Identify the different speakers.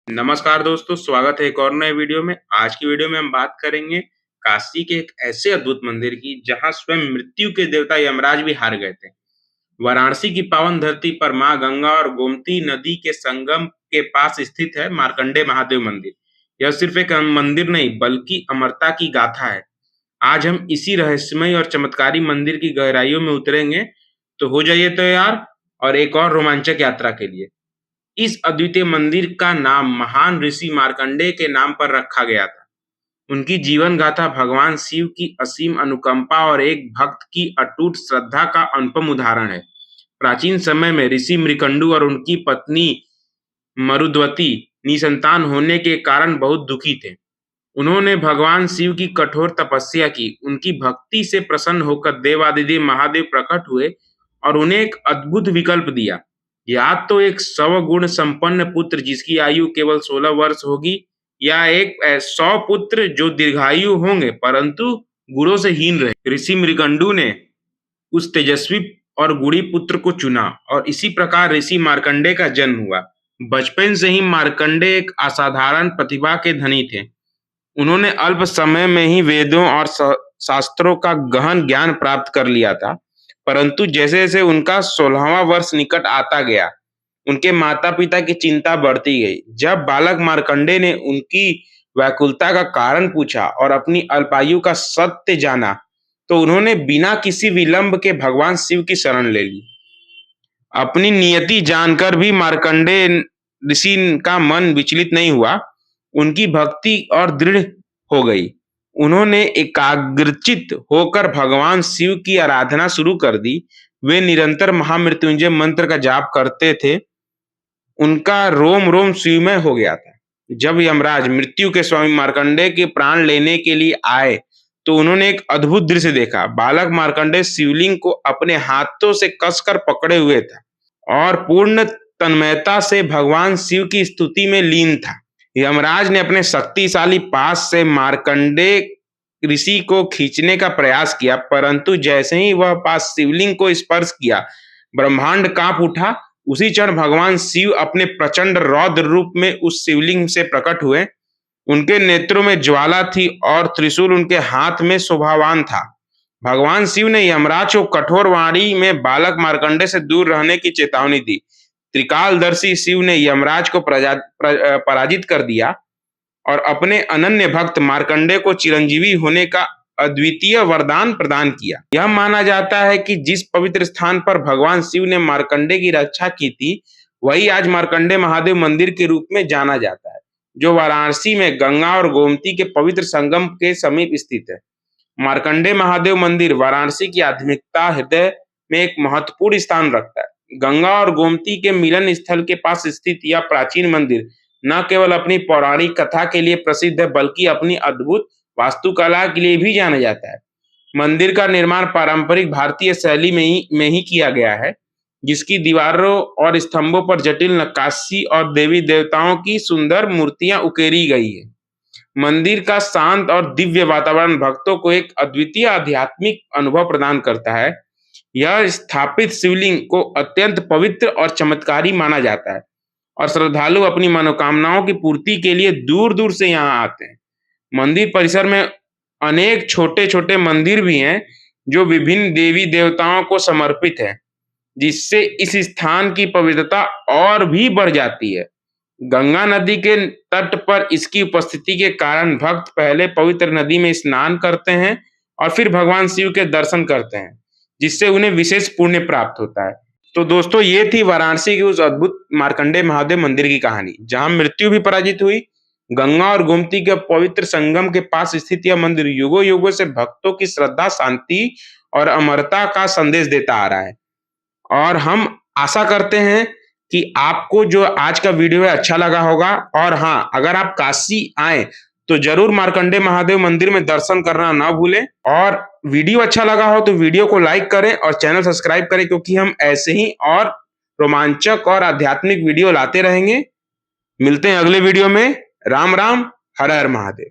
Speaker 1: नमस्कार दोस्तों, स्वागत है एक और नए वीडियो में। आज की वीडियो में हम बात करेंगे काशी के एक ऐसे अद्भुत मंदिर की जहां स्वयं मृत्यु के देवता यमराज भी हार गए थे। वाराणसी की पावन धरती पर मां गंगा और गोमती नदी के संगम के पास स्थित है मार्कंडे महादेव मंदिर। यह सिर्फ एक मंदिर नहीं बल्कि अमरता की गाथा है। आज हम इसी रहस्यमय और चमत्कारी मंदिर की गहराइयों में उतरेंगे, तो हो जाइए तैयार और एक और रोमांचक यात्रा के लिए। इस अद्वितीय मंदिर का नाम महान ऋषि मार्कंडेय के नाम पर रखा गया था। उनकी जीवन गाथा भगवान शिव की असीम अनुकंपा और एक भक्त की अटूट श्रद्धा का अनुपम उदाहरण है। प्राचीन समय में ऋषि मृकंडू और उनकी पत्नी मरुद्वती निसंतान होने के कारण बहुत दुखी थे। उन्होंने भगवान शिव की कठोर तपस्या की। उनकी भक्ति से प्रसन्न होकर देवादिदेव महादेव प्रकट हुए और उन्हें एक अद्भुत विकल्प दिया। या तो एक 100 गुण संपन्न पुत्र जिसकी आयु केवल 16 वर्ष होगी, या एक 100 पुत्र जो दीर्घायु होंगे परंतु गुणों से हीन रहे। ऋषि मृगंडू ने उस तेजस्वी और गुणी पुत्र को चुना और इसी प्रकार ऋषि मार्कंडेय का जन्म हुआ। बचपन से ही मार्कंडेय एक असाधारण प्रतिभा के धनी थे। उन्होंने अल्प समय में ही वेदों और शास्त्रों का गहन ज्ञान प्राप्त कर लिया था, परंतु जैसे जैसे उनका 16वां वर्ष निकट आता गया, उनके माता पिता की चिंता बढ़ती गई। जब बालक मार्कंडेय ने उनकी व्याकुलता का कारण पूछा और अपनी अल्पायु का सत्य जाना, तो उन्होंने बिना किसी विलंब के भगवान शिव की शरण ले ली। अपनी नियति जानकर भी मार्कंडेय ऋषि का मन विचलित नहीं हुआ। उनकी भक्ति और दृढ़ हो गई। उन्होंने एकाग्रचित होकर भगवान शिव की आराधना शुरू कर दी। वे निरंतर महामृत्युंजय मंत्र का जाप करते थे। उनका रोम रोम शिवमय हो गया था। जब यमराज मृत्यु के स्वामी मार्कंडेय के प्राण लेने के लिए आए, तो उन्होंने एक अद्भुत दृश्य देखा। बालक मार्कंडेय शिवलिंग को अपने हाथों से कसकर पकड़े हुए था और पूर्ण तन्मयता से भगवान शिव की स्तुति में लीन था। यमराज ने अपने शक्तिशाली पास से मार्कंडेय ऋषि को खींचने का प्रयास किया, परंतु जैसे ही वह पास शिवलिंग को स्पर्श किया, ब्रह्मांड कांप उठा। उसी क्षण भगवान शिव अपने प्रचंड रौद्र रूप में उस शिवलिंग से प्रकट हुए। उनके नेत्रों में ज्वाला थी और त्रिशूल उनके हाथ में शोभावान था। भगवान शिव ने यमराज को कठोर वाणी में बालक मार्कंडेय से दूर रहने की चेतावनी दी। त्रिकालदर्शी शिव ने यमराज को पराजित कर दिया और अपने अनन्य भक्त मार्कंडेय को चिरंजीवी होने का अद्वितीय वरदान प्रदान किया। यह माना जाता है कि जिस पवित्र स्थान पर भगवान शिव ने मार्कंडेय की रक्षा की थी, वही आज मार्कंडेय महादेव मंदिर के रूप में जाना जाता है, जो वाराणसी में गंगा और गोमती के पवित्र संगम के समीप स्थित है। मार्कंडेय महादेव मंदिर वाराणसी की आध्यात्मिकता हृदय में एक महत्वपूर्ण स्थान रखता है। गंगा और गोमती के मिलन स्थल के पास स्थित यह प्राचीन मंदिर न केवल अपनी पौराणिक कथा के लिए प्रसिद्ध है, बल्कि अपनी अद्भुत वास्तुकला के लिए भी जाना जाता है। मंदिर का निर्माण पारंपरिक भारतीय शैली में ही किया गया है, जिसकी दीवारों और स्तंभों पर जटिल नक्काशी और देवी देवताओं की सुंदर मूर्तियां उकेरी गई है। मंदिर का शांत और दिव्य वातावरण भक्तों को एक अद्वितीय आध्यात्मिक अनुभव प्रदान करता है। यह स्थापित शिवलिंग को अत्यंत पवित्र और चमत्कारी माना जाता है और श्रद्धालु अपनी मनोकामनाओं की पूर्ति के लिए दूर दूर से यहाँ आते हैं। मंदिर परिसर में अनेक छोटे छोटे मंदिर भी हैं जो विभिन्न देवी देवताओं को समर्पित हैं, जिससे इस स्थान की पवित्रता और भी बढ़ जाती है। गंगा नदी के तट पर इसकी उपस्थिति के कारण भक्त पहले पवित्र नदी में स्नान करते हैं और फिर भगवान शिव के दर्शन करते हैं, जिससे उन्हें विशेष पुण्य प्राप्त होता है। तो दोस्तों, ये थी वाराणसी की उस अद्भुत मार्कंडेय महादेव मंदिर की कहानी, जहां मृत्यु भी पराजित हुई। गंगा और गोमती के पवित्र संगम के पास स्थित यह मंदिर युगों युगों से भक्तों की श्रद्धा, शांति और अमरता का संदेश देता आ रहा है। और हम आशा करते हैं कि आपको जो आज का वीडियो है अच्छा लगा होगा। और हाँ, अगर आप काशी आए तो जरूर मार्कंडेय महादेव मंदिर में दर्शन करना ना भूलें। और वीडियो अच्छा लगा हो तो वीडियो को लाइक करें और चैनल सब्सक्राइब करें, क्योंकि हम ऐसे ही और रोमांचक और आध्यात्मिक वीडियो लाते रहेंगे। मिलते हैं अगले वीडियो में। राम राम, हर हर महादेव।